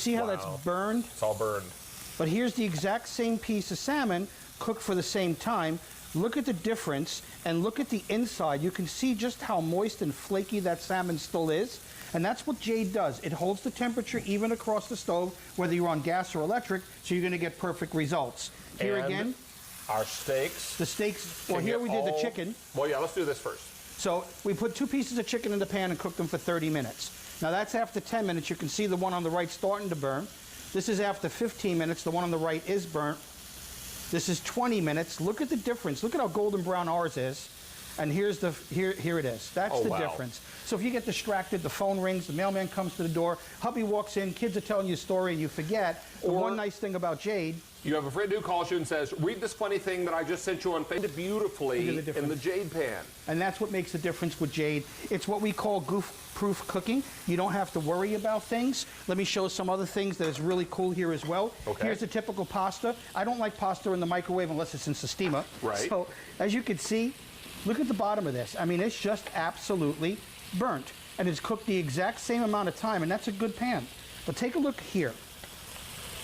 See how that's burned? It's all burned. But here's the exact same piece of salmon cooked for the same time. Look at the difference and look at the inside. You can see just how moist and flaky that salmon still is. And that's what Jade does. It holds the temperature even across the stove, whether you're on gas or electric, so you're going to get perfect results. Here and again, our steaks. the steaks. Well, here we did the chicken. Well, yeah, let's do this first. So we put 2 pieces of chicken in the pan and cooked them for 30 minutes. Now that's after 10 minutes. You can see the one on the right starting to burn. This is after 15 minutes. The one on the right is burnt. This is 20 minutes. Look at the difference. Look at how golden brown ours is. And here's the here it is. That's the difference. So if you get distracted, the phone rings, the mailman comes to the door, hubby walks in, kids are telling you a story and you forget. The one nice thing about Jade, you have a friend who calls you and says, read this funny thing that I just sent you on Facebook beautifully in the Jade pan. And that's what makes the difference with Jade. It's what we call goof-proof cooking. You don't have to worry about things. Let me show some other things that is really cool here as well. Okay. Here's a typical pasta. I don't like pasta in the microwave unless it's in Sistema. Right. So as you can see, look at the bottom of this. I mean, it's just absolutely burnt. And it's cooked the exact same amount of time, and that's a good pan. But take a look here.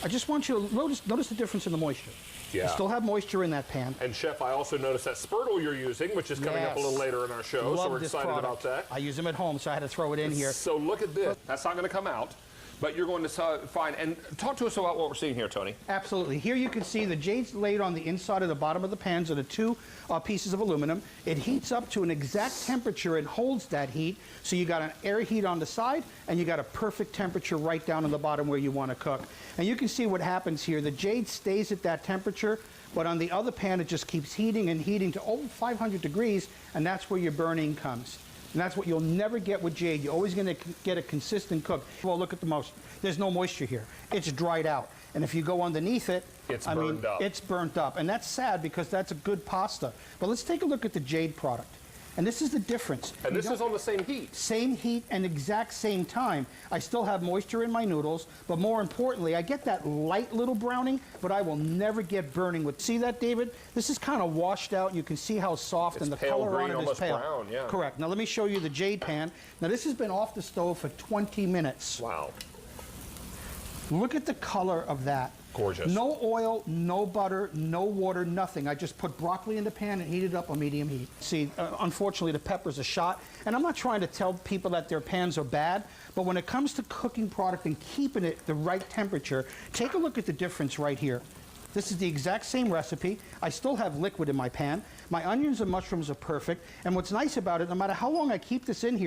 I just want you to notice the difference in the moisture. Yeah. You still have moisture in that pan. And Chef, I also noticed that Spurtle you're using, which is coming up a little later in our show, so we're excited about that. I use them at home, so I had to throw it in here. So look at this. That's not going to come out, but you're going to find, and talk to us about what we're seeing here, Tony. Absolutely. Here you can see the Jade's laid on the inside of the bottom of the pans are the 2 pieces of aluminum. It heats up to an exact temperature and holds that heat. So you got an air heat on the side and you got a perfect temperature right down on the bottom where you want to cook. And you can see what happens here. The Jade stays at that temperature, but on the other pan it just keeps heating and heating to over 500 degrees, and that's where your burning comes. And that's what you'll never get with Jade. You're always going to get a consistent cook. Well, look at the moisture. There's no moisture here. It's dried out. And if you go underneath it, it's burned up. It's burnt up. And that's sad because that's a good pasta. But let's take a look at the Jade product. And this is the difference. And this is on the same heat. Same heat and exact same time. I still have moisture in my noodles, but more importantly, I get that light little browning, but I will never get burning. See that, David? This is kind of washed out. You can see how soft and the color on it is pale. Brown, yeah. Correct. Now let me show you the Jade pan. Now this has been off the stove for 20 minutes. Wow. Look at the color of that. Gorgeous. No oil, no butter, no water, nothing. I just put broccoli in the pan and heated up on medium heat. See, unfortunately, the pepper's a shot. And I'm not trying to tell people that their pans are bad, but when it comes to cooking product and keeping it the right temperature, take a look at the difference right here. This is the exact same recipe. I still have liquid in my pan. My onions and mushrooms are perfect. And what's nice about it, no matter how long I keep this in here,